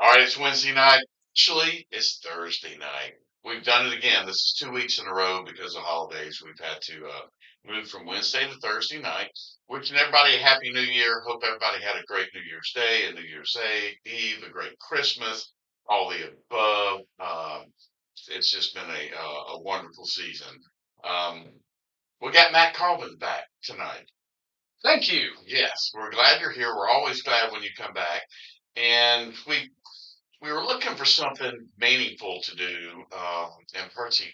All right, it's Wednesday night. Actually, it's Thursday night. We've done it again. This is 2 weeks in a row because of holidays. We've had to move from Wednesday to Thursday night. Wishing everybody a happy New Year. Hope everybody had a great New Year's Day and New Year's Eve, a great Christmas, all the above. It's just been a wonderful season. Um, we got Matt Colvin back tonight. Thank you. Yes, we're glad you're here. We're always glad when you come back. And we were looking for something meaningful to do, and Percy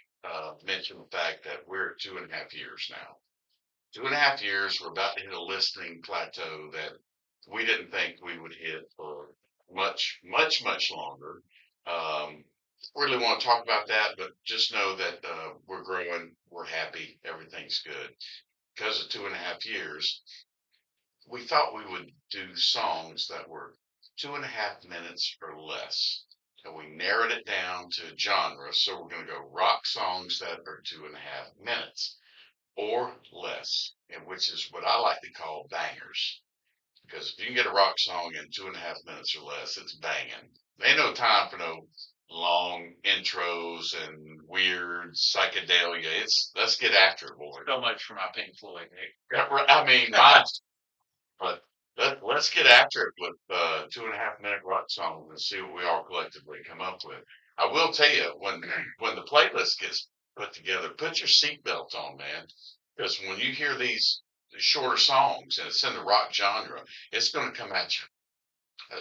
mentioned the fact that we're at 2.5 years now. 2.5 years, we're about to hit a listening plateau that we didn't think we would hit for much, much, much longer. Um, really want to talk about that, but just know that we're growing, we're happy, everything's good. Because of 2.5 years, we thought we would do songs that were 2.5 minutes or less. And we narrowed it down to genre. So we're going to go rock songs that are 2.5 minutes or less, and which is what I like to call bangers. Because if you can get a rock song in 2.5 minutes or less, it's banging. Ain't no time for no long intros and weird psychedelia. It's let's get after it, boy. So much for my Pink Floyd. I mean, my but let's get after it with 2.5 minute rock songs and see what we all collectively come up with. I will tell you when the playlist gets put together, put your seatbelt on, man, because when you hear these shorter songs and it's in the rock genre, it's going to come at you.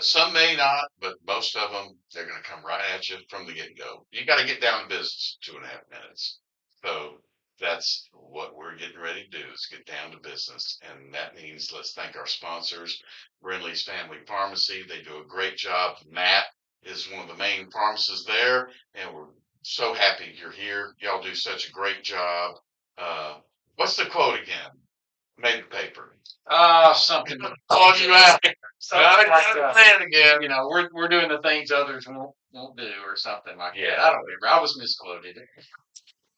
Some may not, but most of them they're going to come right at you from the get go. You got to get down to business in 2.5 minutes. So that's what we're getting ready to do is get down to business. And that means let's thank our sponsors, Brindley's Family Pharmacy. They do a great job. Matt is one of the main pharmacists there, and we're so happy you're here. Y'all do such a great job. Uh, what's the quote again? Made the paper. Something. Called you out. Something like Gotta say it again. we're doing the things others won't do, or something like Yeah. that. I don't remember. I was misquoted.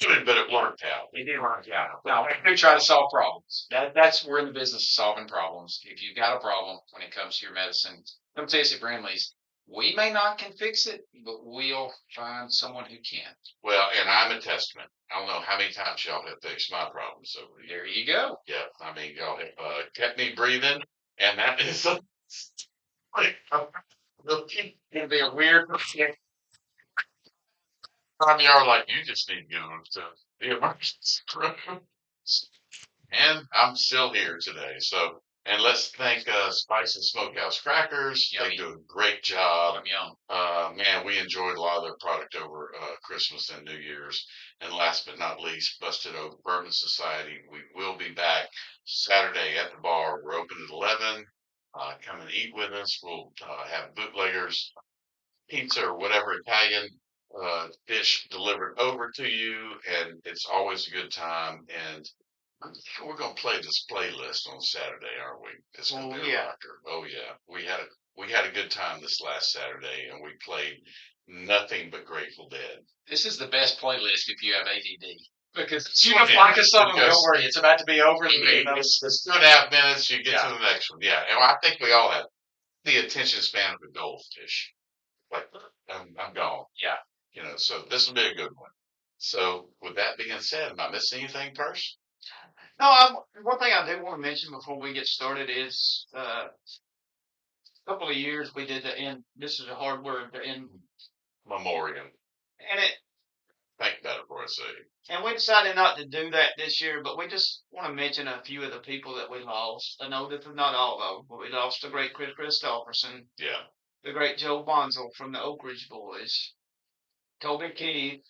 But it worked out. It did work out. No, we try to solve problems. That's we're in the business of solving problems. If you've got a problem when it comes to your medicine, come to us at Bramley's. We may not can fix it, but we'll find someone who can. Well, and I'm a testament. I don't know how many times y'all have fixed my problems over the There years. you go. Yeah, I mean, y'all have kept me breathing, and that is it'd be a weird time y'all are like, you just need to go to the emergency room. And I'm still here today. So, and let's thank Spice and Smokehouse Crackers. They Yummy. do a great job. Yum yum. Man, we enjoyed a lot of their product over Christmas and New Year's. And last but not least, Busted Oak Bourbon Society. We will be back Saturday at the bar. We're open at 11. Come and eat with us. We'll have bootleggers, pizza or whatever Italian dish delivered over to you. And it's always a good time. And we're gonna play this playlist on Saturday, aren't we? It's gonna be a rocker. Oh yeah, we had a good time this last Saturday, and we played nothing but Grateful Dead. This is the best playlist if you have ADD. Because You you know, don't like a song, because- don't worry, it's about to be over. It's 2.5 minutes. You get Yeah. to the next one. Yeah, and I think we all have the attention span of a goldfish. Like I'm gone. Yeah. So this will be a good one. So with that being said, am I missing anything, Purse? No, one thing I do want to mention before we get started is a couple of years we did the in. This is a hard word, the in, Memoriam. and it Think about it before I say it. and we decided not to do that this year, but we just want to mention a few of the people that we lost. I know that not all of them, but we lost the great Chris Christopherson, Yeah. the great Joe Bonzo from the Oak Ridge Boys, Toby Keith,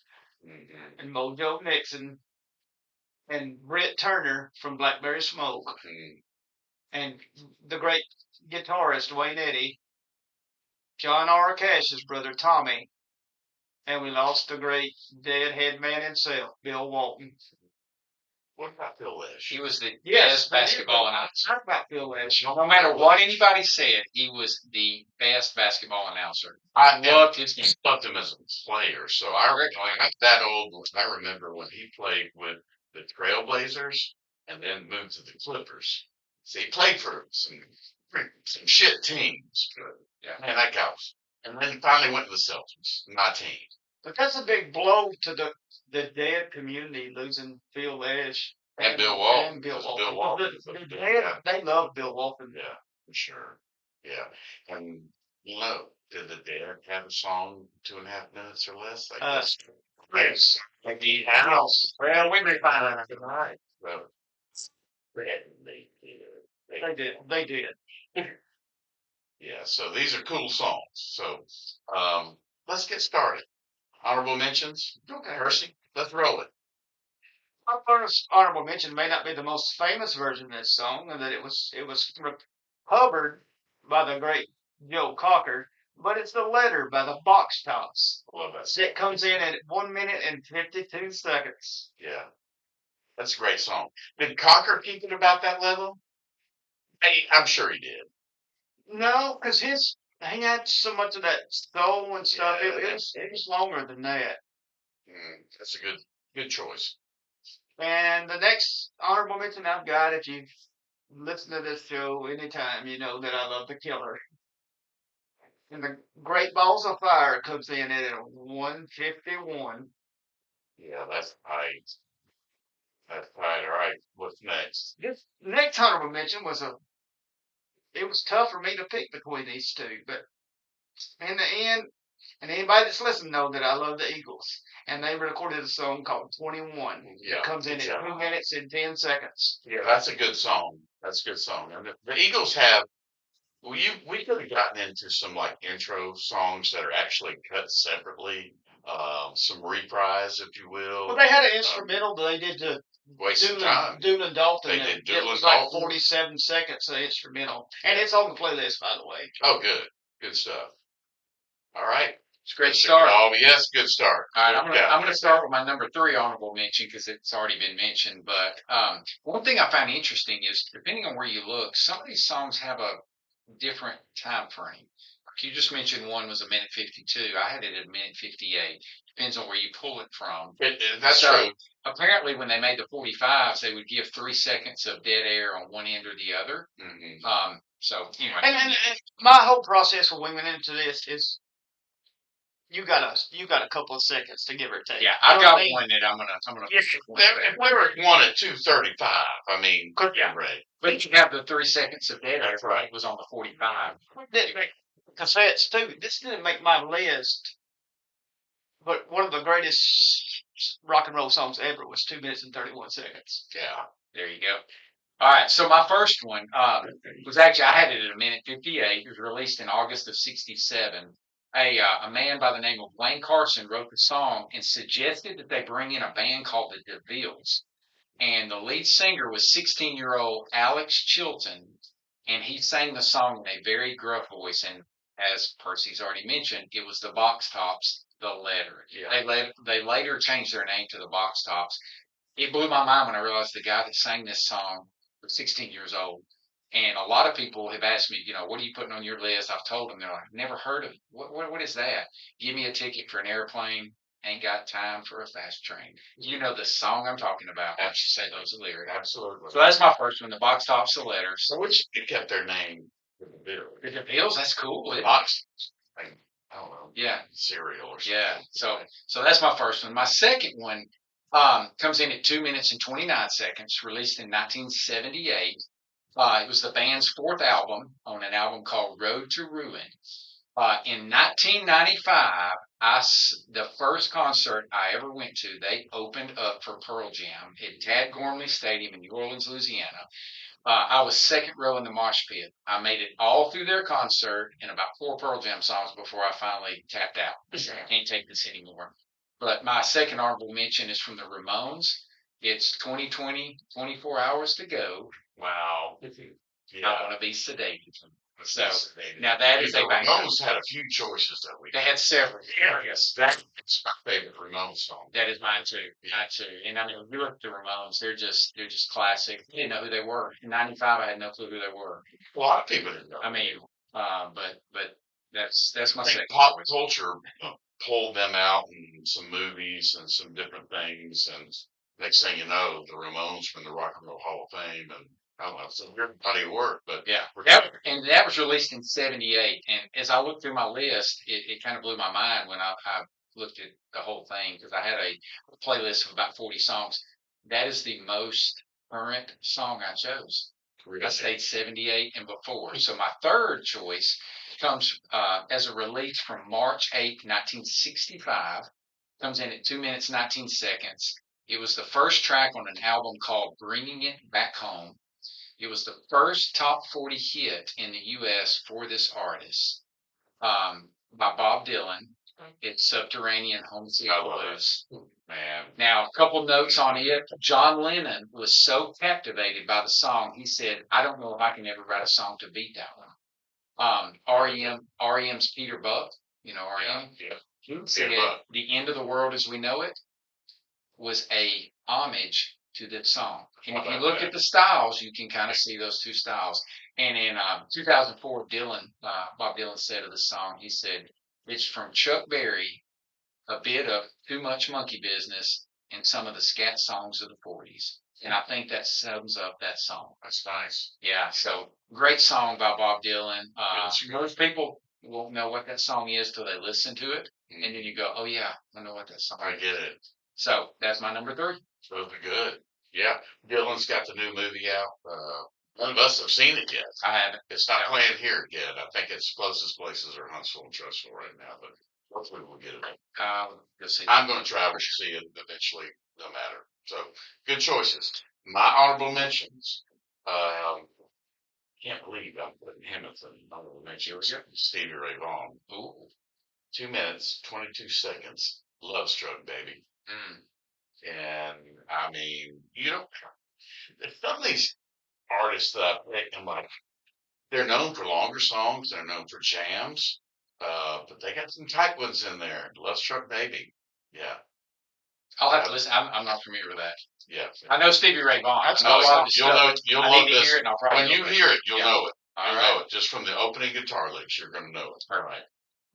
Mm-hmm. and Mojo Nixon, and Britt Turner from Blackberry Smoke, Mm-hmm. and the great guitarist Wayne Eddy, John R. Cash's brother Tommy, and we lost the great deadhead man himself, Bill Walton. What about Phil Lesh? He was the Yes, best basketball announcer. Talk about Bill Lesh. No matter what anybody said, he was the best basketball announcer. I Loved his game. loved him as a player. So I reckon I'm that old. I remember when he played with the Trailblazers and then moved to the Clippers. So he played for some shit teams. But Yeah. man, that guy was And then finally went to the Celtics, my team. But that's a big blow to the Dead community losing Phil Lesh And Bill Walton. and Bill because Walton. Bill Walton. The Dead, they love Bill Walton. Yeah, for sure. Yeah. And did the Dead have a song 2.5 minutes or less? I guess. Yes. Like the house. Well, we may find out tonight. Well, they did. They did. They did. Yeah, so these are cool songs. So let's get started. Honorable mentions. Okay. Percy, let's roll it. My first honorable mention may not be the most famous version of this song, and that it was covered by the great Joe Cocker, but it's the Letter by the Box Tops. Love that. It comes in at 1 minute and 52 seconds. Yeah, that's a great song. Did Cocker keep it about that level? I'm sure he did. No, because he had so much of that soul and stuff. Yeah, It was longer than that. That's a good choice. And the next honorable mention I've got, if you've listened to this show anytime, you know that I love The Killer. And the Great Balls of Fire comes in at 151. Yeah, that's right. That's right. All right. What's next? This next honorable mention it was tough for me to pick between these two, but in the end, and anybody that's listening know that I love the Eagles, and they recorded a song called 21. Yeah, It comes in at 2 minutes and 10 seconds. Yeah, that's a good song. That's a good song. And the Eagles have. Well, we could have gotten into some like intro songs that are actually cut separately, some reprise, if you will. Well, they had an instrumental that they did to Waste of time. Doolin Dalton. They did It Doolin was like Dalton. 47 seconds of instrumental, and it's on the playlist, by the way. Oh, good stuff. All right, It's a great start. Oh, yes, good start. All right, I'm gonna start with my number 3 honorable mention because it's already been mentioned. But one thing I find interesting is depending on where you look, some of these songs have a different time frame. You just mentioned one was 1:52. I had it at 1:58. Depends on where you pull it from. That's true. Apparently, when they made the 45s, they would give 3 seconds of dead air on one end or the other. Mm-hmm. So anyway, and my whole process when we went into this is you got a couple of seconds to give or take. Yeah, I've got one that I'm gonna. If we were at 1 at 2:35, I mean, yeah, right. But you have the 3 seconds of dead air. That's right. It was on the 45. Cassettes too. This didn't make my list, but one of the greatest rock and roll songs ever was 2 minutes and 31 seconds. Yeah, there you go. All right, so my first one was actually I had it at 1:58. It was released in August of '67. A man by the name of Wayne Carson wrote the song and suggested that they bring in a band called the DeVilles. And the lead singer was 16-year-old Alex Chilton, and he sang the song in a very gruff voice. And as Percy's already mentioned, it was the Box Tops, The Letter. Yeah. They later changed their name to the Box Tops. It blew my mind when I realized the guy that sang this song was 16 years old. And a lot of people have asked me, what are you putting on your list? I've told them, they're like, never heard of it. What is that? Give me a ticket for an airplane. Ain't got time for a fast train. You know the song I'm talking about. Once you say those lyrics. Absolutely. So that's my first one, the Box Tops, The Letter. So which they kept their name for the bill. The DeVilles, that's cool. The Box, I don't know. Yeah. Cereal or something. Yeah. So that's my first one. My second one comes in at 2 minutes and 29 seconds, released in 1978. It was the band's fourth album on an album called Road to Ruin. In 1995, the first concert I ever went to, they opened up for Pearl Jam at Tad Gormley Stadium in New Orleans, Louisiana. I was second row in the mosh pit. I made it all through their concert and about 4 Pearl Jam songs before I finally tapped out. I can't take this anymore. But my second honorable mention is from the Ramones. It's 2020, 24 hours to go. Wow. Yeah. I want to be sedated. So sedated. Now that is the a banger. Ramones had a few choices that we. They had several. Yeah, yes, that's my favorite Ramones song. That is mine too. Mine too. And I mean, if you look at the Ramones, they're just classic. I didn't know who they were. In '95, I had no clue who they were. A lot of people didn't know. I mean, but that's my second. Pop culture pulled them out in some movies and some different things, and next thing you know, the Ramones were in the Rock and Roll Hall of Fame, and Oh, well, so your body of work, but Yeah, we're and that was released in '78. And as I looked through my list, it kind of blew my mind when I looked at the whole thing because I had a playlist of about 40 songs. That is the most current song I chose. I really. stayed 78 and before. So my third choice comes as a release from March 8th, 1965. Comes in at 2 minutes, 19 seconds. It was the first track on an album called Bringing It Back Home. It was the first top 40 hit in the U.S. for this artist by Bob Dylan. It's Subterranean Homesick I love Blues. Man, Now, a couple notes on it. John Lennon was so captivated by the song, he said, I don't know if I can ever write a song to beat that one. REM's Peter Buck, you know REM? yeah. He Peter said, Buck. The End of the World as We Know It was a homage to this song. And if you look at the styles, you can kind of see those two styles. And in 2004, Bob Dylan said of the song, he said, it's from Chuck Berry, a bit of Too Much Monkey Business, and some of the scat songs of the 40s. And I think that sums up that song. That's nice. Yeah, so great song by Bob Dylan. Good. Most people won't know what that song is till they listen to it. And then you go, oh, yeah, I know what that song I is. get it. So that's my number 3. Those are good. Yeah. Dylan's got the new movie out. None of us have seen it yet. I haven't. It's not playing here yet. I think its closest places are Huntsville and Trussville right now, but hopefully we'll get it. You'll see. I'm going to travel to see it eventually, no matter. So good choices. My honorable mentions. Can't believe I'm putting him as an honorable mention. Stevie Ray Vaughan. Ooh. 2 minutes, 22 seconds. Love Struck, baby. And I mean, some of these artists that I pick, I'm like, they're known for longer songs, they're known for jams, but they got some tight ones in there. Love Struck Baby. Yeah. I'll have to listen. I'm not familiar with that. Yeah. I know Stevie Ray Vaughan. That's I know a lot of his You'll stuff. know, you'll I love need to this. hear it, and I'll probably When you know it. hear it, you'll Yeah. know it. All You'll right. know it. Just from the opening guitar licks, you're going to know it. All right.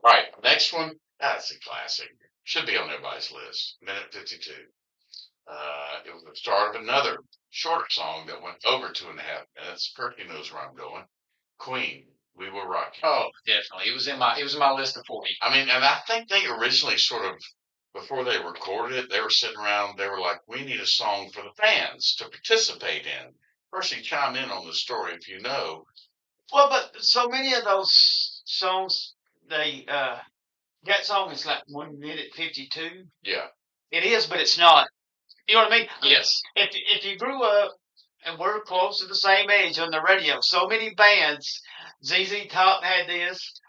Right. Next one, that's a classic. Should be on everybody's list. Minute 52. It was the start of another shorter song that went over 2.5 minutes. Perky knows where I'm going. Queen, We Will Rock You. Oh, definitely. It was in my list of 40. I mean, and I think they originally sort of, before they recorded it, they were sitting around, they were like, we need a song for the fans to participate in. Percy, chime in on the story if you know. Well, but so many of those songs, that song is like 1 minute 52. Yeah. It is, but it's not. You know what I mean? Yes. If you grew up and we're close to the same age on the radio, so many bands, ZZ Top had this,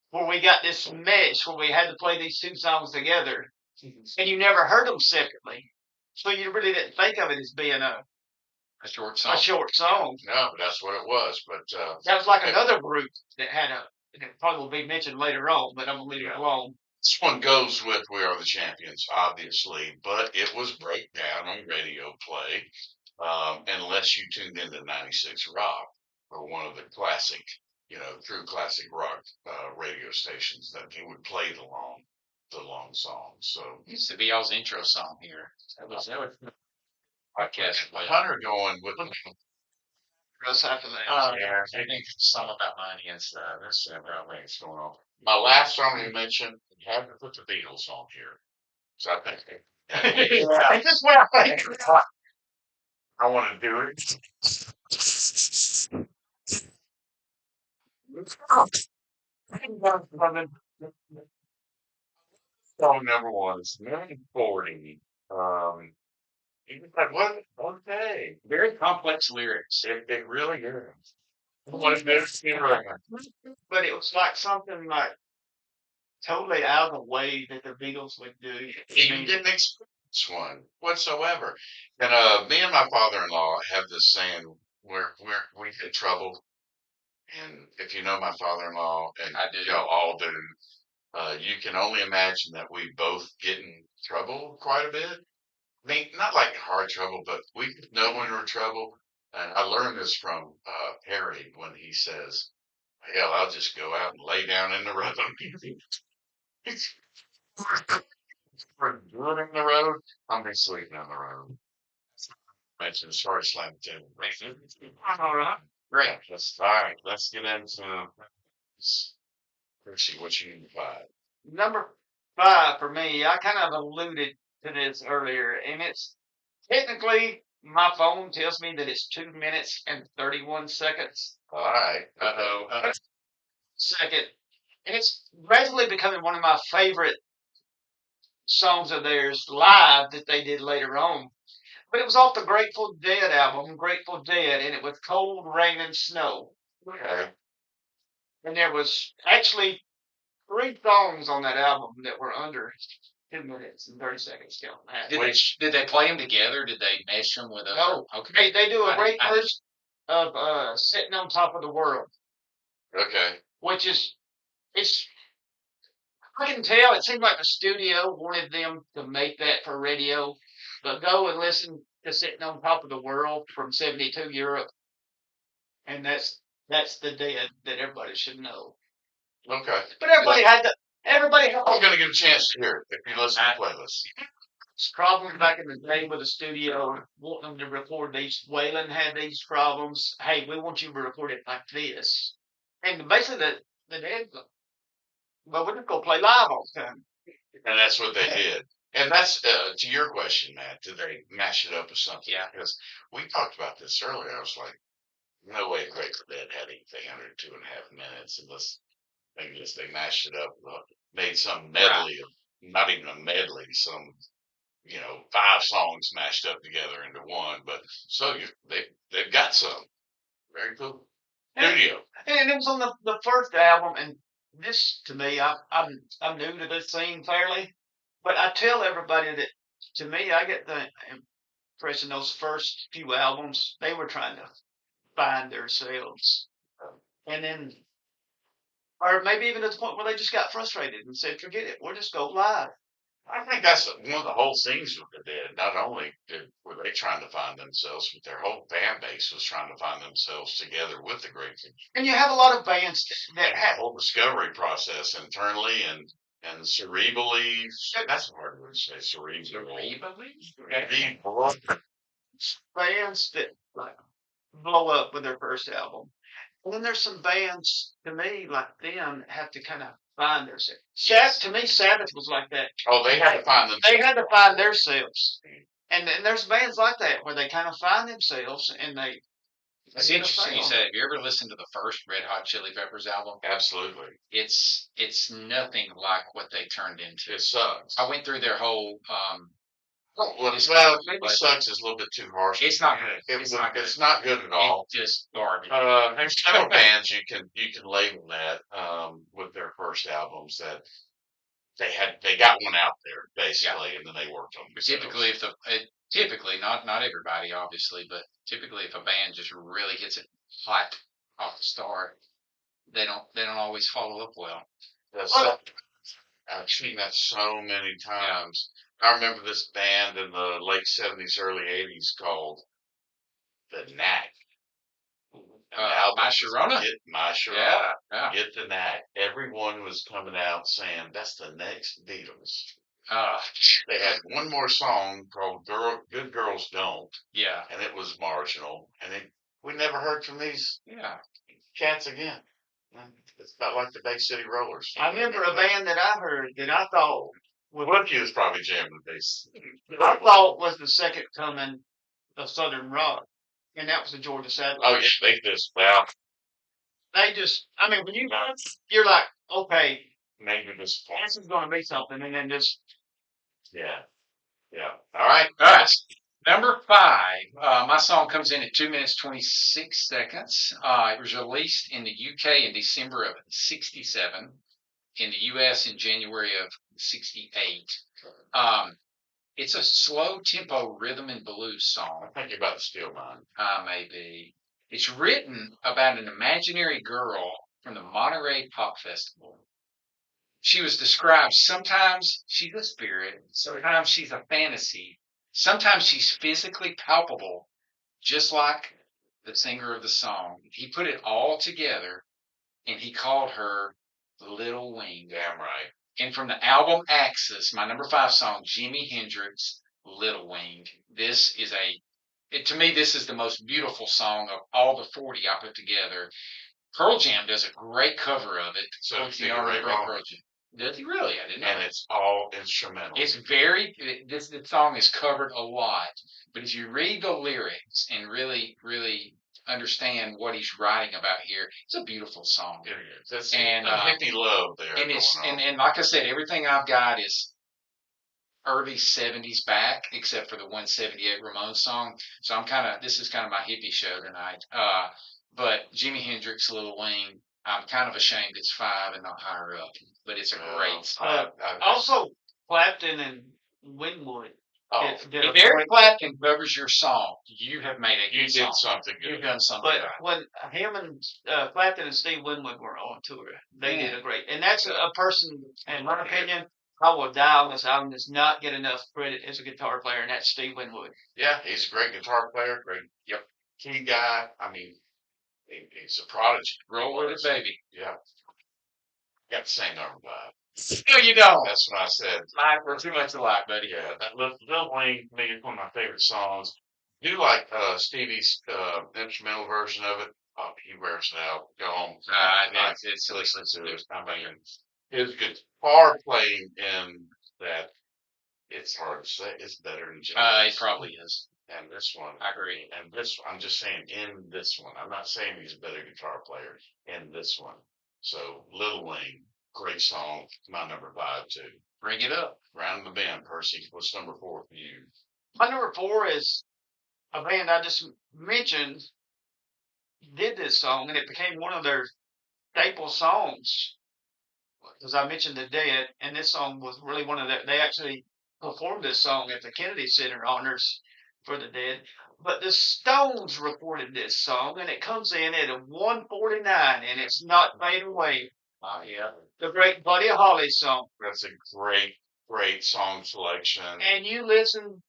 where we got this mesh where we had to play these two songs together, and you never heard them separately, so you really didn't think of it as being A short song. a short song. No, but that's what it was. But That was like another group that had it probably will be mentioned later on, but I'm gonna leave it alone. this one goes with We Are the Champions, obviously, but it was breakdown on radio play, unless you tuned into 96 Rock or one of the classic, true classic rock radio stations that they would play the long songs. So It used to be y'all's intro song here. That was podcast. Hunter going with Russ after that. yeah, I think some of that money and stuff. that's what's going on. My last song you mentioned, you had to put the Beatles on here. So I think Is this what I think? I want to do it. Song number one is 940. You just like, what? Okay. Very complex lyrics. It really is. What is this? Right. But it was like something like totally out of the way that the Beatles would do. You didn't experience one whatsoever. And me and my father-in-law have this saying where we get trouble. And if you know my father-in-law, and I do. y'all all do, you can only imagine that we both get in trouble quite a bit. I mean, not like hard trouble, but we know when we're in trouble. And I learned this from Harry when he says, hell, I'll just go out and lay down in the road. For doing in the road, I'm be sleeping on the road. mentioned as far as slam tune. All right. Great. All right. Let's get into Percy. What you need to find? Number 5 for me, I kind of alluded to this earlier, and it's technically my phone tells me that it's 2 minutes and 31 seconds. All right. Uh-oh. Second, and it's gradually becoming one of my favorite songs of theirs live that they did later on. But it was off the Grateful Dead album, Grateful Dead, and it was Cold Rain and Snow. Okay. And there was actually 3 songs on that album that were under 2 minutes and 30 seconds. Counting that. Did they play them together? Did they mesh them with No. Okay. They do a great I- version of Sitting on Top of the World, Okay. which is, it's, I can tell it seemed like the studio wanted them to make that for radio, but go and listen to Sitting on Top of the World from 72 Europe. And that's the Dead that everybody should know. Okay. But everybody had I'm gonna get a chance to hear it if you listen to the playlist. problems back in the day with the studio wanting them to record these. Waylon had these problems. Hey, we want you to record it like this. And basically the Dead, well, we're just gonna play live all the time. And that's what they did. And that's to your question, Matt. Did they mash it up with something? Yeah. Because we talked about this earlier. I was like, no way Grateful Dead had anything under 2.5 minutes unless maybe just they mashed it up, made some medley of not even a medley, some 5 songs mashed up together into one. But so they've got some very cool studio. And it was on the first album, and this to me, I'm new to this scene fairly, but I tell everybody that to me, I get the impression those first few albums they were trying to find themselves, and then, or maybe even to the point where they just got frustrated and said, "Forget it, we'll just go live." I think that's one of the whole things with the Dead. Not only were they trying to find themselves, but their whole fan base was trying to find themselves together with the Grateful Dead. And you have a lot of bands that And the have. whole discovery process internally and cerebrally. That's a hard word to say. Cerebral. Cerebral. Bands that like blow up with their first album. And then there's some bands to me like them have to kind of find themselves. To me, Sabbath was like that. Oh, they had to find themselves. They had to find themselves. And then there's bands like that where they kind of find themselves and they. It's interesting you said. Have you ever listened to the first Red Hot Chili Peppers album? Absolutely. It's nothing like what they turned into. It sucks. I went through their whole. Maybe sucks is a little bit too harsh. It's not good. It's not good at all. It's just garbage. There's several bands you can label that with their first albums that they got one out there basically, and then they worked on it. Typically, not everybody obviously, but typically if a band just really hits it hot off the start, they don't always follow up well. I've seen that so many times. I remember this band in the late 70s, early 80s called The Knack. My Sharona? Get My Sharona. Yeah. Get the Knack. Everyone was coming out saying, that's the next Beatles. They had one more song called Good Girls Don't. Yeah. And it was marginal. And we never heard from these cats again. It's about like the Bay City Rollers. I remember a band that I heard that I thought Woodkey was probably jamming the bass. I thought was the second coming of Southern rock, and that was the Georgia Satellites. Oh yeah, when you're like, okay, maybe this this is going to be something, and then just yeah. All right. Number 5. My song comes in at 2 minutes 26 seconds. It was released in the UK in December of '67. In the U.S. in January of '68. It's a slow tempo rhythm and blues song. I'm thinking about the Steel Mine. Maybe. It's written about an imaginary girl from the Monterey Pop Festival. She was described, sometimes she's a spirit, sometimes she's a fantasy, sometimes she's physically palpable, just like the singer of the song. He put it all together and he called her Little Wing. Damn right. And from the album Axis, my number 5 song, Jimi Hendrix, Little Wing. This is to me, this is the most beautiful song of all the 40 I put together. Pearl Jam does a great cover of it. So Stevie Ray Vaughan. Does he really? I didn't know. And it's all instrumental. It's very this song is covered a lot, but if you read the lyrics and really understand what he's writing about here, it's a beautiful song. It is. That's And hippie love there. and it's going on. and like I said, everything I've got is early 70s back, except for the 178 Ramones song. So this is kind of my hippie show tonight. But Jimi Hendrix, Lil Wayne, I'm kind of ashamed it's 5 and not higher up, but it's a great song. Also, Clapton and Winwood. Oh, if Eric Clapton covers your song, you have made a good song. Did something good. You've done something But right. when him and Clapton and Steve Winwood were on tour, they did a great. And that's a person, in my opinion, I will die on this album, does not get enough credit as a guitar player, and that's Steve Winwood. Yeah, he's a great guitar player, great key guy. I mean, he's a prodigy. Roll with it, baby. Yeah. Got the same number 5. No, you don't. That's what I said. We're too much alike, buddy. Yeah, that Lil Wayne to me is one of my favorite songs. I do like Stevie's instrumental version of it. Oh, he wears it out. Go home. It's listen to it. I mean, his guitar playing in that, it's hard to say. It's better than Jimmy. It probably is. And this one, I agree. And this, I'm just saying, in this one, I'm not saying he's a better guitar player in this one. So, Lil Wayne, great song. My number 5 too. Bring it up. Round the bend, Percy. What's number 4 for you? My number 4 is a band I just mentioned did this song, and it became one of their staple songs. Because I mentioned the Dead, and this song was really one of their. They actually performed this song at the Kennedy Center Honors for the Dead. But the Stones recorded this song, and it comes in at a 149, and it's Not Fade Away. Yeah. The great Buddy Holly song. That's a great song selection. And you listen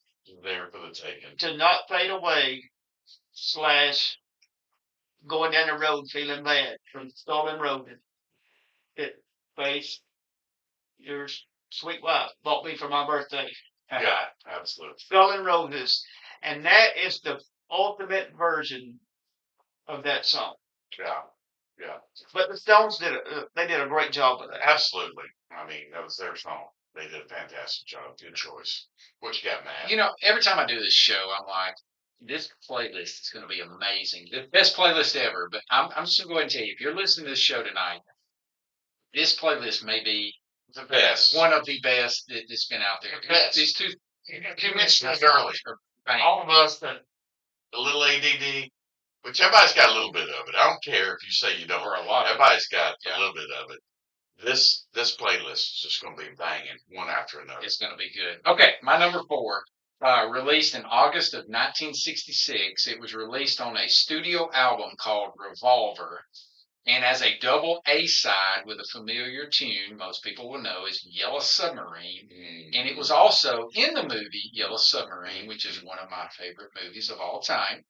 there for the taking. To Not Fade Away / Going Down the Road Feeling Bad from Stolen Road. It face your sweet wife bought me for my birthday. Yeah, absolutely. Stolen Roses. And that is the ultimate version of that song. Yeah. But the Stones did a great job with that. Absolutely. I mean, that was their song. They did a fantastic job. Good choice. What you got, Matt? You know, every time I do this show, I'm like, this playlist is going to be amazing. The best playlist ever. But I'm just going to go ahead and tell you, if you're listening to this show tonight, this playlist may be the best. One of the best that's been out there. The best. These two mentioned it earlier. All of us that a little ADD, which everybody's got a little bit of it. I don't care if you say you don't. Or a lot. Everybody's got a little bit of it. This playlist is just going to be banging one after another. It's going to be good. Okay, my number 4, released in August of 1966. It was released on a studio album called Revolver. And as a double A-side with a familiar tune, most people will know, is Yellow Submarine. Mm-hmm. And it was also in the movie Yellow Submarine, which is one of my favorite movies of all time.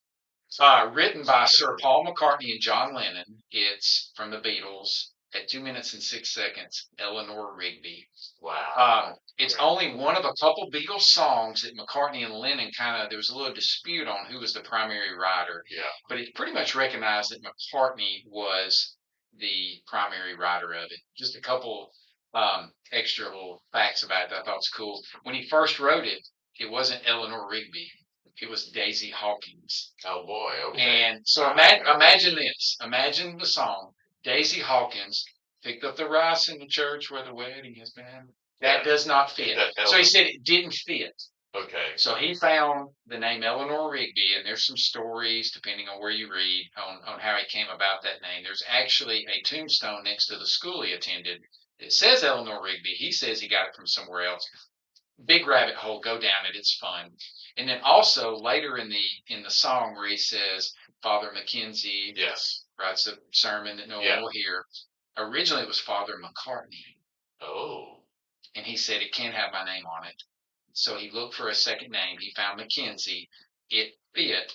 Written by Sir Paul McCartney and John Lennon. It's from the Beatles. At 2 minutes and 6 seconds, Eleanor Rigby. Wow. It's only one of a couple Beatles songs that McCartney and Lennon there was a little dispute on who was the primary writer. Yeah. But it's pretty much recognized that McCartney was the primary writer of it. Just a couple extra little facts about it that I thought was cool. When he first wrote it, it wasn't Eleanor Rigby. It was Daisy Hawkins. Oh, boy. Okay. And so imagine this. Imagine the song. Daisy Hawkins picked up the rice in the church where the wedding has been. That does not fit. So he said it didn't fit. Okay. So he found the name Eleanor Rigby, and there's some stories, depending on where you read, on how he came about that name. There's actually a tombstone next to the school he attended that says Eleanor Rigby. He says he got it from somewhere else. Big rabbit hole. Go down it. It's fun. And then also later in the song where he says Father Mackenzie. Yes. Writes a sermon that no one will hear. Originally, it was Father McCartney. Oh. And he said, it can't have my name on it. So he looked for a second name. He found Mackenzie. It fit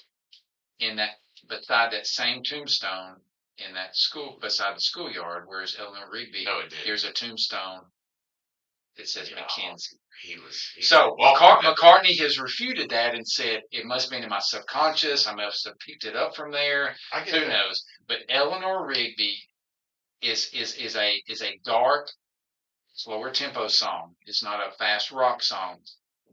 in that, beside that same tombstone in that school, beside the schoolyard, whereas Eleanor Rigby, no, it did. There's a tombstone It says No, Mackenzie. he was So walking that- McCartney has refuted that and said it must have been in my subconscious. I must have picked it up from there. I get Who that. knows? But Eleanor Rigby is a dark, slower tempo song. It's not a fast rock song,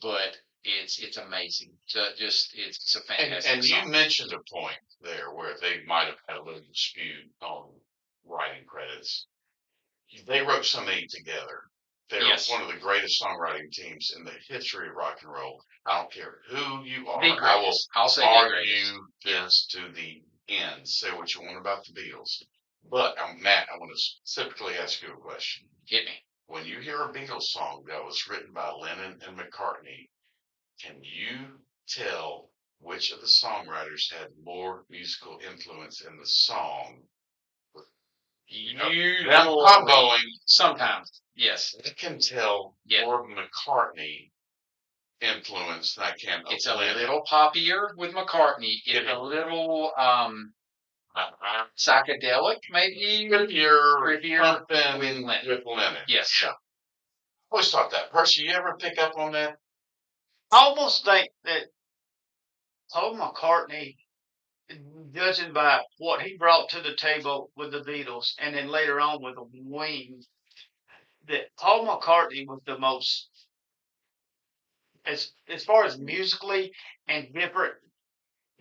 but it's amazing. So it's a fantastic And song. you mentioned a point there where they might have had a little dispute on writing credits. They wrote so many together. They're Yes. one of the greatest songwriting teams in the history of rock and roll. I don't care who you are. The I will greatest. I'll say the greatest. argue this to the end. Say what you want about the Beatles. But Matt, I want to specifically ask you a question. Hit me. When you hear a Beatles song that was written by Lennon and McCartney, can you tell which of the songwriters had more musical influence in the song? Them comboing, Sometimes, yes. I can tell Yeah. more of McCartney influence than I can of It's a Lennon. little poppier with McCartney. It's a little psychedelic, maybe. Trippier, something with Lennon. with Lennon. Yes. Yeah. I always thought that. Percy, you ever pick up on that? I almost think that Paul McCartney, judging by what he brought to the table with the Beatles, and then later on with the Wings, that Paul McCartney was the most, as far as musically and different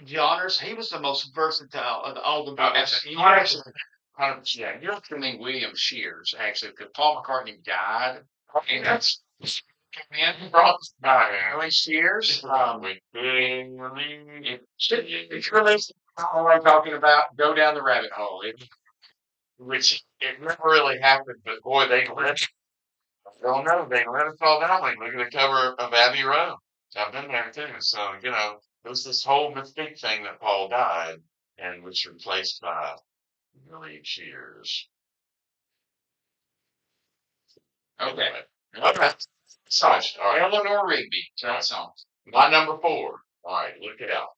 genres, he was the most versatile of all the Beatles. Yeah, you're assuming William Shears, actually, because Paul McCartney died. And that's William Shears. It's really all I'm talking about. Go down the rabbit hole. Which it never really happened, but boy, they let I don't know, they let us all down. Like, look at the cover of Abbey Road. I've been there too. So, it was this whole mystique thing that Paul died and was replaced by Willie Shears. Okay. Anyway. Okay. So, All right. Eleanor Rigby. All right. That song. My number 4. All right, look it out.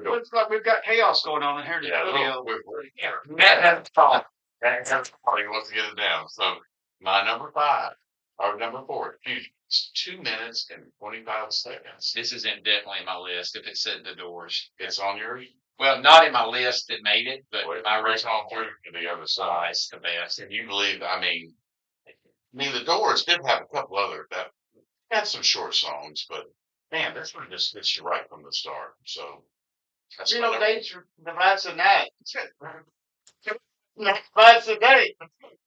Looks like we've got chaos going on in here in the studio. That's fine. That's probably wants to get it down. So my number 5, or number 4, excuse me, it's 2 minutes and 25 seconds. This isn't definitely in my list. If it said The Doors, It's on yours. well, not in my list that made it, but my Right original on through to the other side. it's the best. And you believe? I mean, the Doors did have a couple other that had some short songs, but man, this one just hits you right from the start. So that's You my know, number. dates divides the night. Divides the day.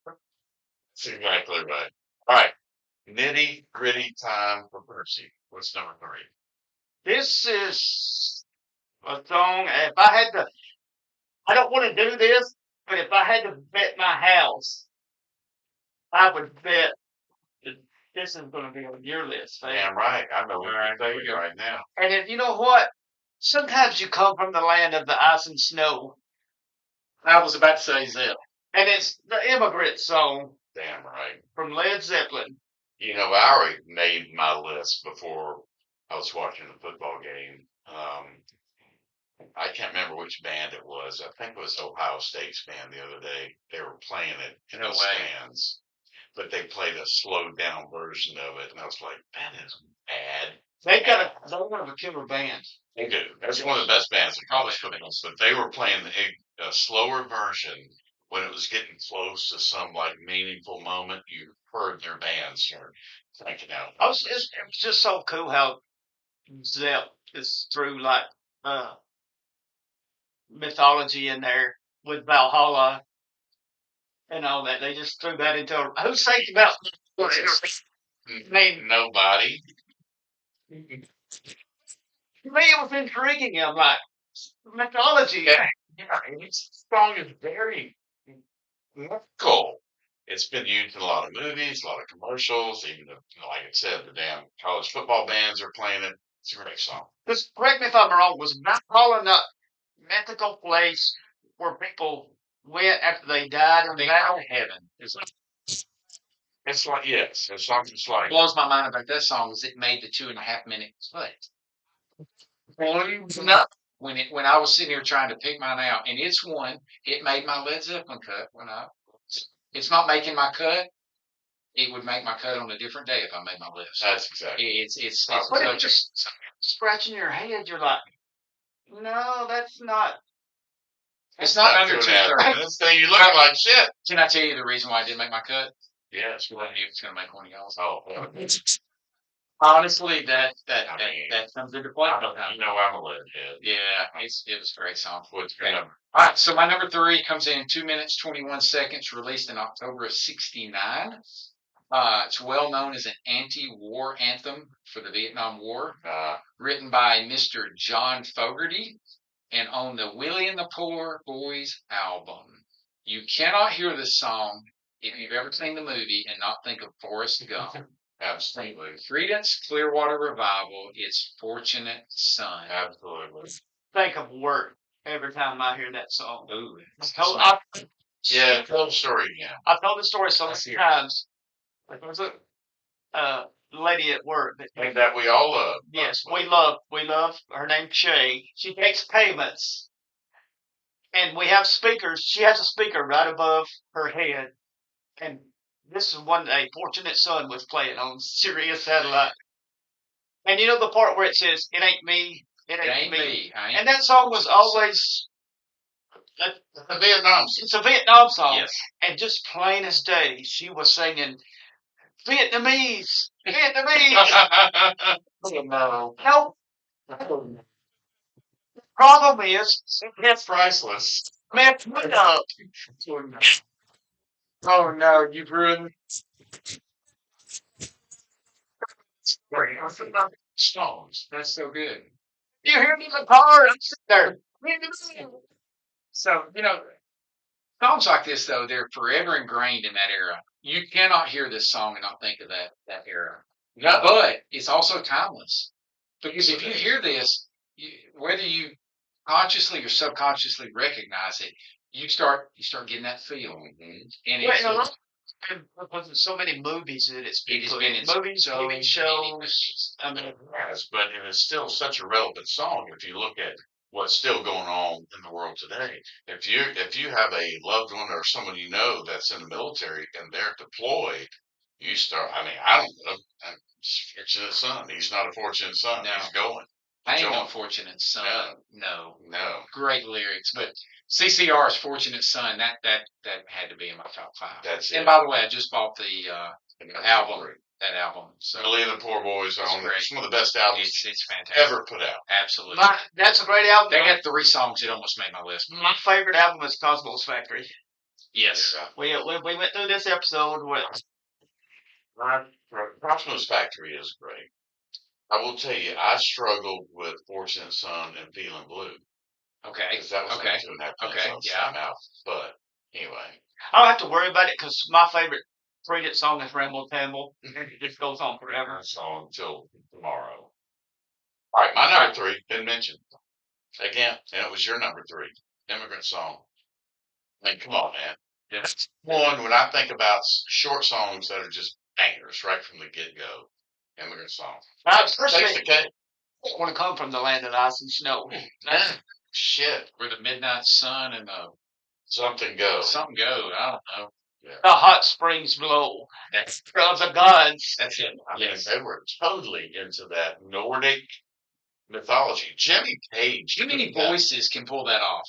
That's exactly right. All right, nitty gritty time for Percy. What's number 3? This is a song. If I had to, I don't want to do this, but if I had to bet my house, I would bet that this is going to be on your list. Fam. Damn right. I know what All you're right, here we thinking go. right now. And if you know what, sometimes you come from the land of the ice and snow, I was about to say Zell. and it's the immigrant song Damn right. from Led Zeppelin. I already made my list before I was watching the football game. I can't remember which band it was. I think it was Ohio State's band the other day. They were playing it in No the way. stands, but they played a slowed down version of it, and I was like, that is bad. They got a killer band. They do. That's one of the best bands in college football. But they were playing a slower version when it was getting close to some like meaningful moment. You heard their bands start cranking out. It was just so cool how Zepp is through like mythology in there with Valhalla and all that. They just threw that into who's thinking about I mean, Nobody. to me it was intriguing. I'm like mythology. Yeah, and this song is very mythical. It's been used in a lot of movies, a lot of commercials. Even like I said, the damn college football bands are playing it. It's a great song. Just correct me if I'm wrong. Was Valhalla a mythical place where people went after they died and They battle? found heaven. It's like yes, it's something just like What blows my mind about that song is it made the 2.5-minute cut. When I was sitting here trying to pick mine out, and it's one, it made my Led Zeppelin cut. It's not making my cut, it would make my cut on a different day if I made my list. That's exactly. It's But But if such you're scratching your head, you're like, no, that's not. it's not under 2:30. This thing, you look like shit. Can I tell you the reason why I didn't make my cut? Yes. Well, he was going to make one of y'all's. Oh, Honestly, that mean, comes into play. you know I'm a leadhead. Yeah, it was a great song. What's your number? All right, so my number 3 comes in 2 minutes 21 seconds, released in October of '69. It's well known as an anti-war anthem for the Vietnam War, written by Mr. John Fogerty, and on the Willie and the Poor Boys album. You cannot hear this song if you've ever seen the movie and not think of Forrest Gump. Absolutely. Creedence Clearwater Revival, it's Fortunate Son. Absolutely. Think of work every time I hear that song. Ooh, Yeah, tell the story again. I told the story so Let's many hear it. times. There was a lady at work And that we all love. yes, we love her name's Shay. She takes payments, and we have speakers. She has a speaker right above her head, and this is one day Fortunate Son was playing on Sirius Satellite, and you know the part where it says "It ain't me, it ain't me," and that song was always The Vietnam. it's a Vietnam song, Yes. and just plain as day, she was singing Vietnamese, Vietnamese. No. No, problem is, It's priceless. man, put up. Oh no, you've ruined. Stones. That's so good. You hear me in the car? I'm sitting there. So, songs like this, though, they're forever ingrained in that era. You cannot hear this song and not think of that era. No. But it's also timeless. Because if you hear this, whether you consciously or subconsciously recognize it, you start getting that feel. And it's, Because there's so many movies that it's been It has put been in. in so Movies, TV many shows. I mean, Yes, but it is still such a relevant song if you look at what's still going on in the world today. If you have a loved one or someone you know that's in the military and they're deployed, you start. I mean, I don't know. Fortunate son. He's not a fortunate son. No. He's going. I ain't no Join. fortunate son. No. No. Great lyrics. But CCR's Fortunate Son, that had to be in my top 5. That's it. And by the way, I just bought the album. Great. That album. So Billy and the Poor Boys It's on great. some of the best albums it's fantastic. ever put out. Absolutely. that's a great album. They had 3 songs that almost made my list. My favorite album is Cosmos Factory. Yes. We went through this episode with Cosmos Factory is great. I will tell you, I struggled with Fortunate Son and Feeling Blue. Okay. Because that was Okay. like 2.5 minutes Okay, on the yeah. same album. But anyway. I don't have to worry about it because my favorite Creedence song is Ramble Tamble. It just goes on forever. So until tomorrow. All right, my number 3 been mentioned again, and it was your number 3, Immigrant Song. I mean, come on, man. It's one when I think about short songs that are just bangers right from the get go. Immigrant Song. Takes Personally, the cake. I want to come from the land of ice and snow. Shit, Where the midnight sun and something go. something go. I don't know. The hot springs blow. That's Of the gods. that's it. I mean, Yes. they were totally into that Nordic mythology. Jimmy Page. Too many voices can pull that off.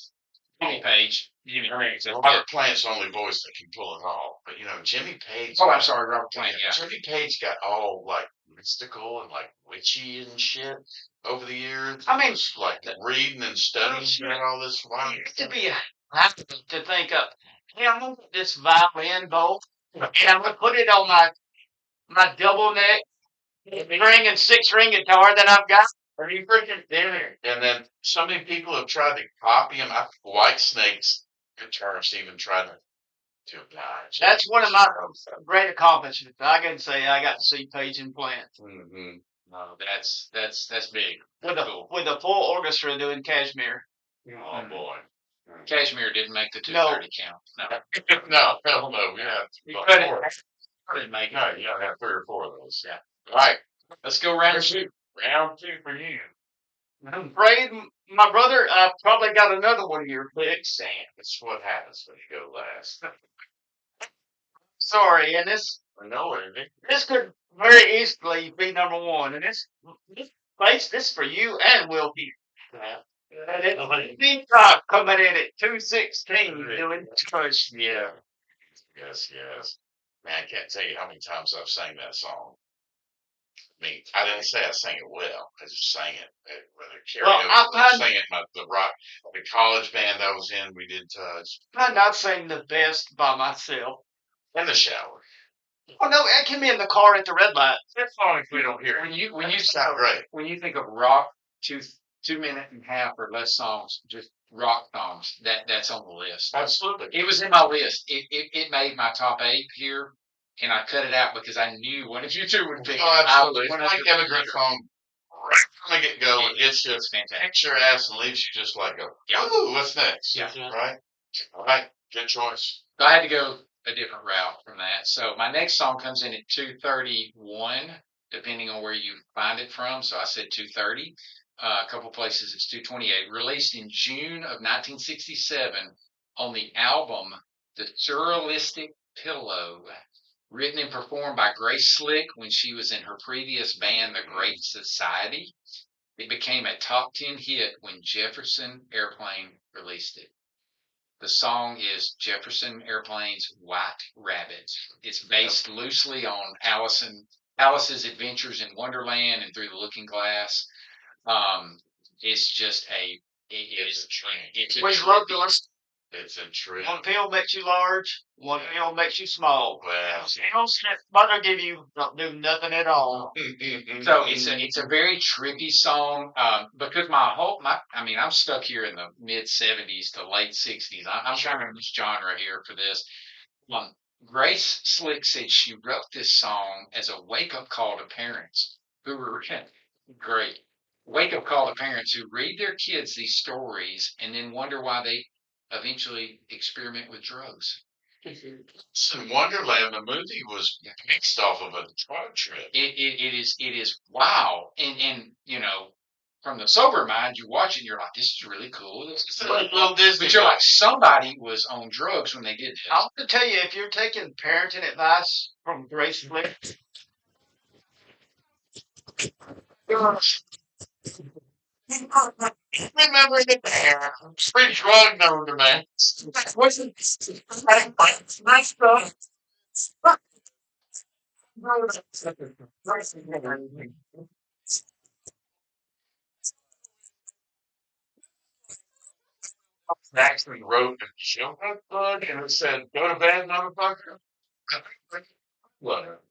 Jimmy Page. Jimmy Page. Robert Plant's the only voice that can pull it off. But Jimmy Page. Oh, I'm sorry, Robert Plant. Yeah. Jimmy Page got all like mystical and like witchy and shit over the years. I mean, was, like reading and studying and all this. Wow. To be happy to think of, hey, I'm gonna get this violin bow and I'm gonna put it on my double neck string and 6-string guitar that I've got. Are you freaking dinner? And then so many people have tried to copy him. White Snake's guitarist even tried to oblige. That's one of my great accomplishments. I can say I got to see Page and Plant Mm-hmm. No, that's big. with a full orchestra doing Kashmir. Oh boy. Kashmir didn't make the No. 230 count. No. No, hell no. We have You about couldn't. 4. Didn't make No, it. you gotta have 3 or 4 of those. Yeah. All right. Let's go round 2. Round 2 for you. I'm afraid, my brother, I probably got another one of your picks. Sam, that's what happens when you go last. Sorry, and this I know it. This could very easily be number one, and this for you and Wilkie. Peacock coming in at 216 doing push. Yeah. Yes, yes. Man, I can't tell you how many times I've sang that song. I mean, I didn't say I sang it well. I just sang it. Whether Well, karaoke, or sang it in the rock, the college band I was in, we did touch. I'm not saying the best by myself. In the shower. Oh no, it can be in the car at the red light. That's only if we don't hear When it. you Sound great. when you think of rock, 2 minute and a half or less songs, just rock songs, that's on the list. Absolutely. It was in my list. It made my top 8 here, and I cut it out because I knew one of you two would pick. Oh, absolutely. It's One like of the- immigrant song. Right from the get go, it's just It's fantastic. kicks your ass and leaves you just like a, ooh, what's next? Yeah. Right? All right. Good choice. So I had to go a different route from that. So my next song comes in at 231, depending on where you find it from. So I said 230. A couple places it's 228. Released in June of 1967 on the album The Surrealistic Pillow. Written and performed by Grace Slick when she was in her previous band, The Great Society. It became a top 10 hit when Jefferson Airplane released it. The song is Jefferson Airplane's White Rabbit. It's based loosely on Alice's adventures in Wonderland and Through the Looking Glass. It's just It's a trend. it's a We love trippy- the It's a trend. one pill makes you large, one pill makes you small. Well, Mother give you don't do nothing at all. So it's a very trippy song because I'm stuck here in the mid 70s to late 60s. I'm kind of in this genre here for this. Grace Slick said she wrote this song as a wake up call to parents who were great. Wake up call to parents who read their kids these stories and then wonder why they eventually experiment with drugs. in Wonderland, the movie was based off of a drug trip. It is wow. And from the sober mind, you watch it and you're like, this is really cool. This is It's like little Disney. But you're like, somebody was on drugs when they did this. I want to tell you, if you're taking parenting advice from Grace Slick, Remember the bear. Free drug known to man. Actually wrote a joke book and it said, "Go to bed, motherfucker." What?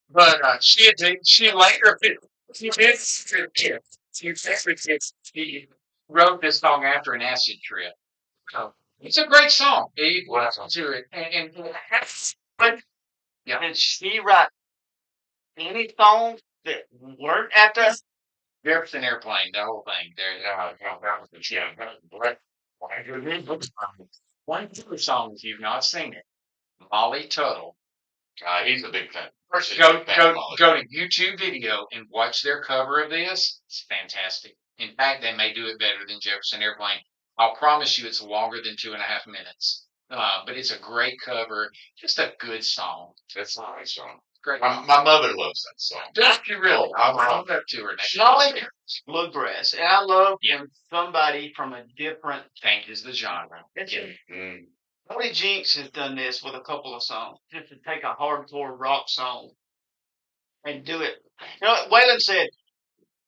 But she later He wrote this song after an acid trip. So it's a great song. He Wow. to it. and she write any songs that weren't at the Jefferson Airplane, the whole thing. There. One other song if you've not seen it. Molly Tuttle. He's a big fan. First, Go to YouTube video and watch their cover of this. It's fantastic. In fact, they may do it better than Jefferson Airplane. I'll promise you it's longer than 2.5 minutes. But it's a great cover. Just a good song. That's a nice song. Great. My mother loves that song. Does she really? I I'll love that to her next Not time. only bluegrass, and I love when somebody from a different. Changes the genre. It's Mm. Tony Jinx has done this with a couple of songs, just to take a hardcore rock song and do it. You know what Waylon said?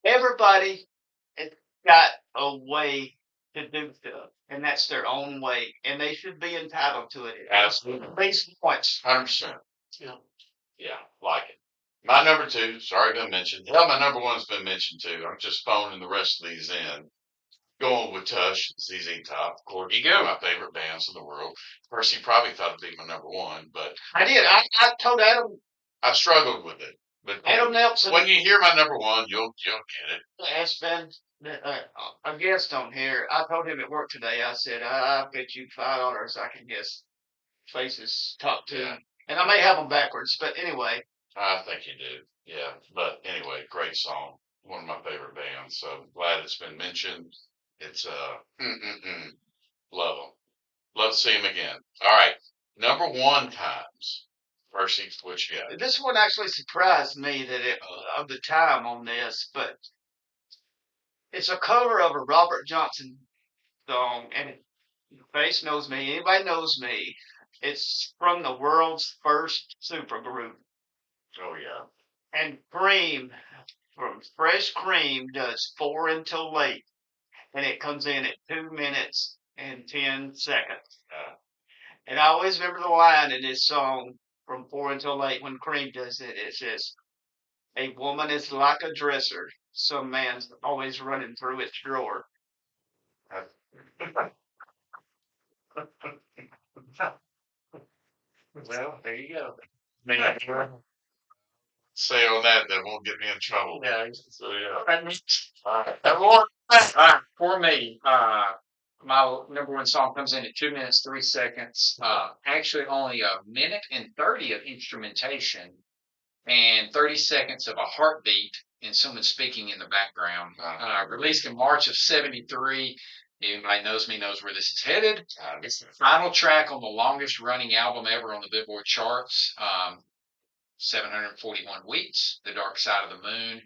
Everybody has got a way to do stuff, and that's their own way, and they should be entitled to it. Absolutely. At least once. 100%. Yeah, like it. My number 2, sorry to mention. Hell, my number 1's been mentioned too. I'm just phoning the rest of these in. Going with Tush, ZZ Top, of course. There you go. One of my favorite bands in the world. Percy probably thought it'd be my number 1, but I did. I told Adam I struggled with it. But Nelson when you hear my number 1, you'll get it. has been a guest on here. I told him at work today. I said, I bet you $5 I can guess Face's top 2. Yeah. And I may have them backwards, but anyway. I think you do. Yeah. But anyway, great song. One of my favorite bands. So glad it's been mentioned. It's love them. Love to see them again. All right. Number one times. Percy, what you got? This one actually surprised me that it of the time on this, but it's a cover of a Robert Johnson song, and Face knows me. Anybody knows me. It's from the world's first supergroup, Oh yeah. and Cream from Fresh Cream does Four Until Late, and it comes in at 2 minutes and 10 seconds. And I always remember the line in this song from Four Until Late when Cream does it. It says, "A woman is like a dresser. Some man's always running through its drawer." Well, there you go. Man, say on that won't get me in trouble. Yeah. So yeah. For me, my number one song comes in at 2 minutes, 3 seconds. Actually, only a minute and 30 of instrumentation and 30 seconds of a heartbeat and someone speaking in the background. Released in March of '73. Anybody knows me knows where this is headed. It's the final track on the longest running album ever on the Billboard charts. 741 weeks, The Dark Side of the Moon.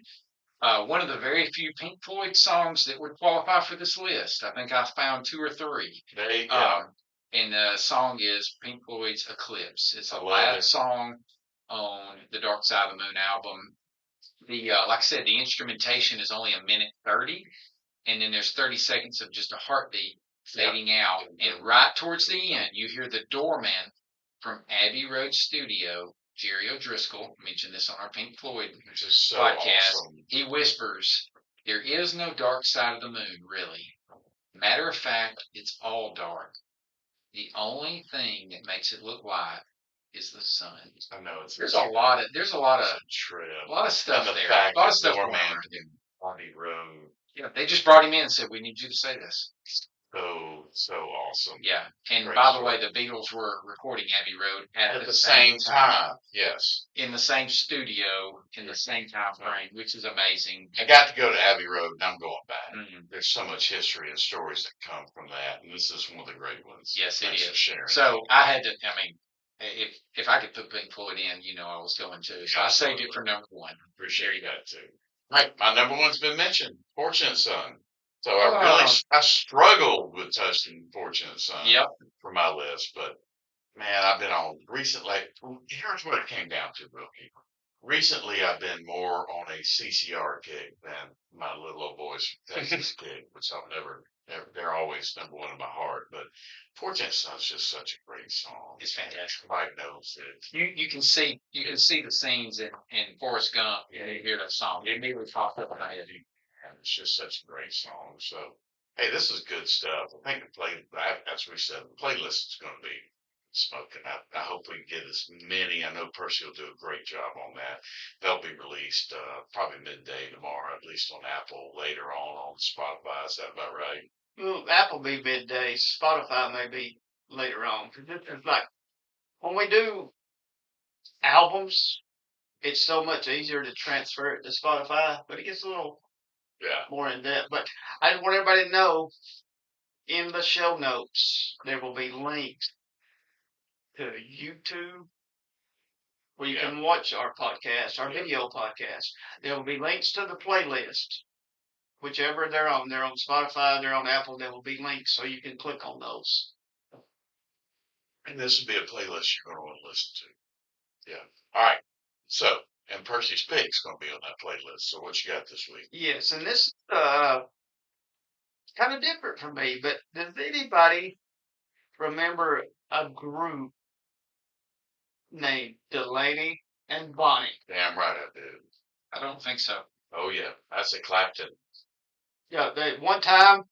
One of the very few Pink Floyd songs that would qualify for this list. I think I found two or three. And the song is Pink Floyd's Eclipse. It's a live song on the Dark Side of the Moon album. The like I said, the instrumentation is only a minute 30, and then there's 30 seconds of just a heartbeat fading out. And right towards the end, you hear the doorman from Abbey Road Studio, Jerry O'Driscoll, mentioned this on our Pink Floyd podcast. Awesome. He whispers, "There is no dark side of the moon, really. Matter of fact, it's all dark. The only thing that makes it look light is the sun." I know there's a lot of stuff there. A lot of stuff going on in Abbey Road. Yeah, they just brought him in and said, "We need you to say this." So awesome. Yeah. And by the way, the Beatles were recording Abbey Road at the same time. Yes. In the same studio, in the same time frame, which is amazing. I got to go to Abbey Road, and I'm going back. Mm-hmm. There's so much history and stories that come from that, and this is one of the great ones. Yes, it is. So I had to, if I could put Pink Floyd in, I was going to. So I saved it for number one. Appreciate that, too. Right. My number one's been mentioned, Fortunate Son. So I struggled with touching Fortunate Son for my list, but man, I've been on recently. Here's what it came down to, real people. Recently, I've been more on a CCR kick than my little old boys from Texas kick, which they're always number one in my heart. But Fortunate Son's just such a great song. It's fantastic. Everybody knows it. You can see the scenes in Forrest Gump. Yeah, you hear that song. It immediately pops up in my head. And it's just such a great song. So, hey, this is good stuff. I think that's what we said. The playlist is going to be smoking. I hope we can get as many. I know Percy will do a great job on that. They'll be released probably midday tomorrow, at least on Apple, later on Spotify. Is that about right? Well, Apple be midday. Spotify may be later on. It's like when we do albums, it's so much easier to transfer it to Spotify, but it gets a little more in depth. But I want everybody to know in the show notes there will be links to YouTube where you can watch our podcast, our video podcast. There will be links to the playlist, whichever they're on. They're on Spotify, they're on Apple. There will be links so you can click on those. And this will be a playlist you're going to want to listen to. Yeah. All right. So, and Percy's Pick's going to be on that playlist. So what you got this week? Yes, and this is kind of different for me, but does anybody remember a group named Delaney and Bonnie? Damn right I do. I don't think so. Oh, yeah. That's a Clapton. Yeah, one time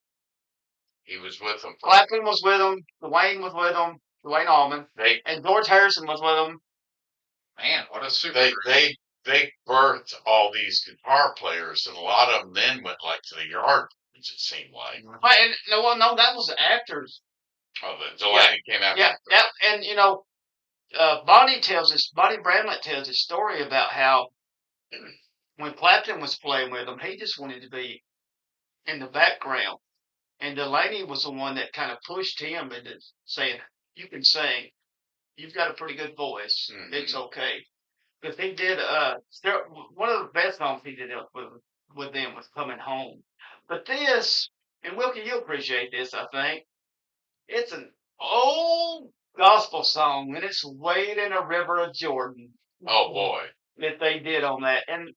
he was with them. Clapton was with them. Dwayne was with them. Dwayne Allman. And George Harrison was with them. Man, what a super group. They birthed all these guitar players, and a lot of them then went to the yard, it seemed like. And no, that was the actors. Oh, the Delaney came out. Yeah, and Bonnie Bramlett tells a story about how when Clapton was playing with him, he just wanted to be in the background, and Delaney was the one that kind of pushed him into saying, "You can sing." you've got a pretty good voice. Mhm. It's okay. Because he did one of the best songs he did with them was Coming Home. But this, and Wilkie, you'll appreciate this, I think. It's an old gospel song, and it's Wade in a River of Jordan Oh boy. that they did on that. And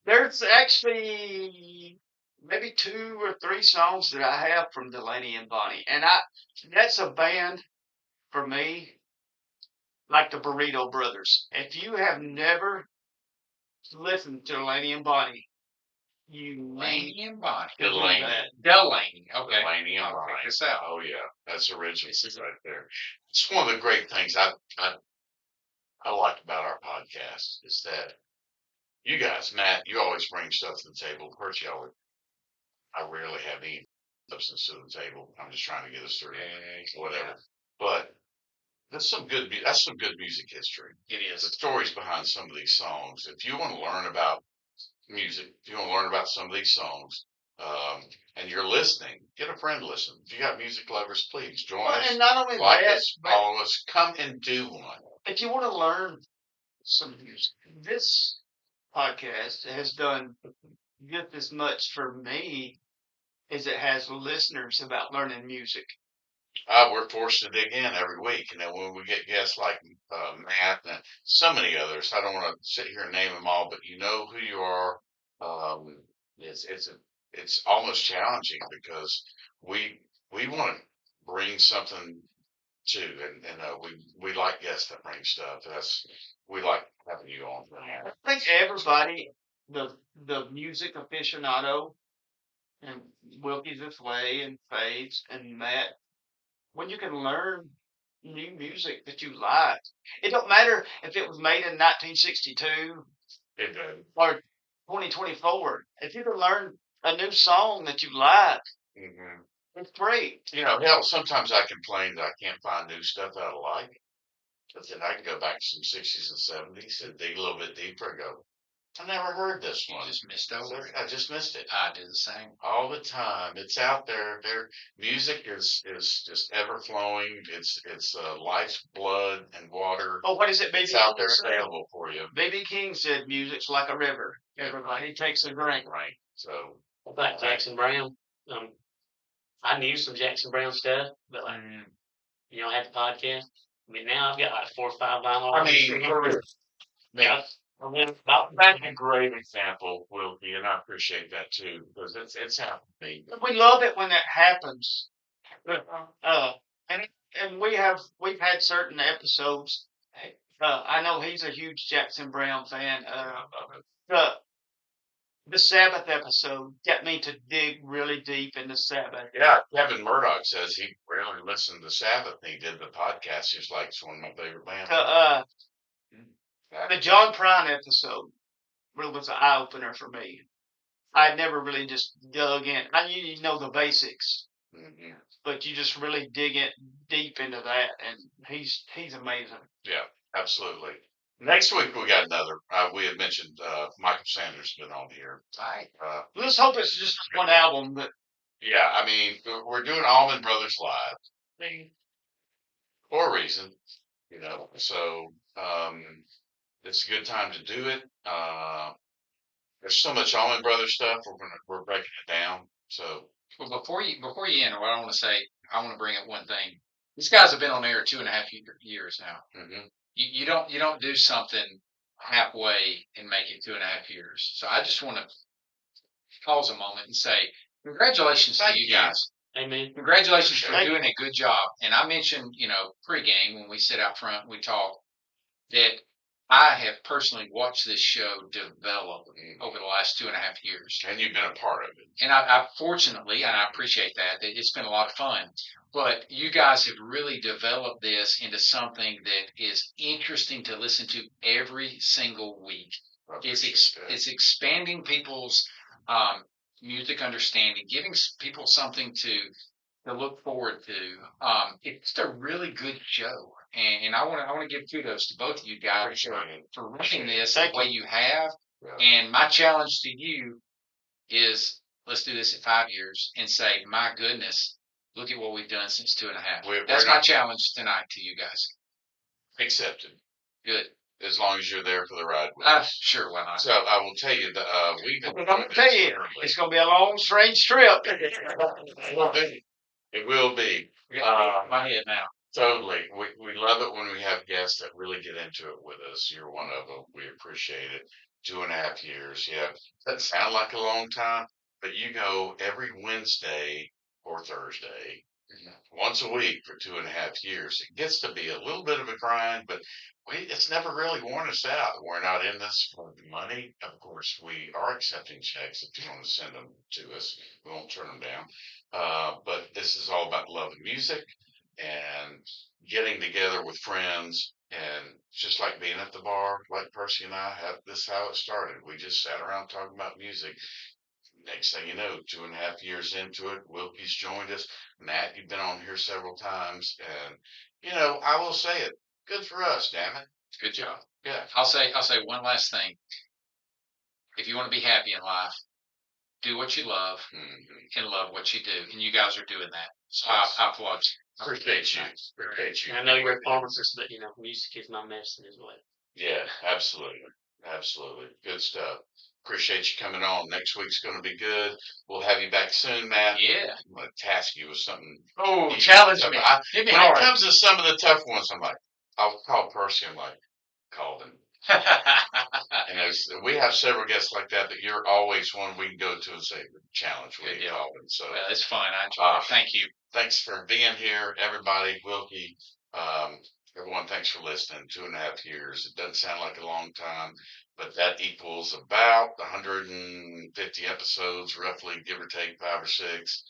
there's actually maybe 2 or 3 songs that I have from Delaney and Bonnie. And that's a band for me like the Burrito Brothers. If you have never listened to Delaney and Bonnie, you need Delaney and Bonnie. to do Delaney. that. Delaney. Okay. Delaney and I'll Bonnie. check this out. Oh yeah, that's original right there. It's one of the great things I like about our podcast is that you guys, Matt, you always bring stuff to the table. Percy, I rarely have any substance to the table. I'm just trying to get us through whatever. But that's some good music history. It The is. stories behind some of these songs. If you want to learn about music, if you want to learn about some of these songs, and you're listening, get a friend to listen. If you got music lovers, please join Well, us, and not only like that, us, but follow us, come and do one. if you want to learn some music, this podcast has done just as much for me as it has listeners about learning music. We're forced to dig in every week, and then when we get guests like Matt and so many others, I don't want to sit here and name them all, but you know who you are. Um, it's almost challenging because we we want to bring something too, and we like guests that bring stuff. We like having you on. I think everybody, the music aficionado, and Wilkie's this way, and Faith, and Matt, when you can learn new music that you like, it don't matter if it was made in 1962 It does. or 2024. If you can learn a new song that you like, Mm-hmm. it's free. You know, hell, sometimes I complain that I can't find new stuff that I like, but then I can go back to some 60s and 70s and dig a little bit deeper and go, I never heard this You one. just missed over it. I just missed it. I do the same. All the time. It's out there. Their music is just ever flowing. It's life's blood and water. Oh, what is it, It's BB out there King said? available for you. BB King said music's like a river. Everybody takes a drink. Right. So About Jackson Brown. I knew some Jackson Brown stuff, but like, you know, I had the podcast. I mean, now I've got like 4 or 5 vinyl. I mean, yeah, about that's a great example, Wilkie, and I appreciate that too because it's happened to me. We love it when that happens. And we've had certain episodes. I know he's a huge Jackson Brown fan. I love it. The Sabbath episode got me to dig really deep into Sabbath. Yeah, Kevin Murdoch says he rarely listened to Sabbath. And he did the podcast. He's like, it's one of my favorite bands. The John Prine episode really was an eye opener for me. I never really just dug in. I knew you know the basics, but you just really dig it deep into that, and he's amazing. Yeah, absolutely. Next week we got another. We had mentioned Michael Sanders been on here. Right. Let's hope it's just one album, but Yeah, I mean we're doing Allman Brothers live for a reason, you know. So it's a good time to do it. There's so much Allman Brothers stuff. We're breaking it down. So Well, before you end, what I want to say, I want to bring up one thing. These guys have been on air 2.5 years now. You don't do something halfway and make it 2.5 years. So I just want to pause a moment and say congratulations to you guys. Amen. Congratulations for Thank you. doing a good job. And I mentioned, pregame when we sit out front and we talk that I have personally watched this show develop over the last 2.5 years. and you've been a part of it. And I fortunately, and I appreciate that it's been a lot of fun. But you guys have really developed this into something that is interesting to listen to every single week. It's expanding people's music understanding, giving people something to look forward to. It's just a really good show, and I want to give kudos to both of you guys for running this the way you have. Yeah. And my challenge to you is let's do this in 5 years and say, my goodness, look at what we've done since 2.5. That's my challenge tonight to you guys. accepted. Good. As long as you're there for the ride with Sure, why not? So I will tell you that we've I'm gonna tell you, it's gonna be a long, strange trip. It will be. It will be. My head now. Totally. We love it when we have guests that really get into it with us. You're one of them. We appreciate it. 2.5 years. Yeah. Doesn't sound like a long time, but you go every Wednesday or Thursday, once a week for 2.5 years. It gets to be a little bit of a grind, but it's never really worn us out. We're not in this for the money. Of course, we are accepting checks if you want to send them to us. We won't turn them down. But this is all about love and music and getting together with friends, and just like being at the bar, like Percy and I have. This is how it started. We just sat around talking about music. Next thing you know, 2.5 years into it, Wilkie's joined us. Matt, you've been on here several times, and I will say it. Good for us, damn it. Good job. Yeah. I'll say one last thing. If you want to be happy in life, do what you love and love what you do, and you guys are doing that. So I applaud you. Appreciate you. Appreciate you. I know you're a pharmacist, but music is my medicine as well. Yeah, absolutely. Absolutely. Good stuff. Appreciate you coming on. Next week's going to be good. We'll have you back soon, Matt. Yeah. I'm going to task you with something. Oh, challenge me. When it comes to some of the tough ones, I'm like, I'll call Percy. I'm like, Colvin. And we have several guests like that, but you're always one we can go to and say, challenge with you, Colvin. So it's fine. I enjoy it. Thank you. Thanks for being here, everybody. Wilkie, everyone, thanks for listening. 2.5 years. It doesn't sound like a long time, but that equals about 150 episodes, roughly, give or take 5 or 6.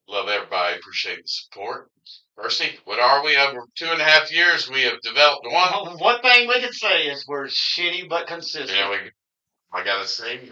Love everybody. Appreciate the support. Percy, what are we? Over 2.5 years, we have developed One thing we can say is we're shitty but consistent. Yeah, I gotta say,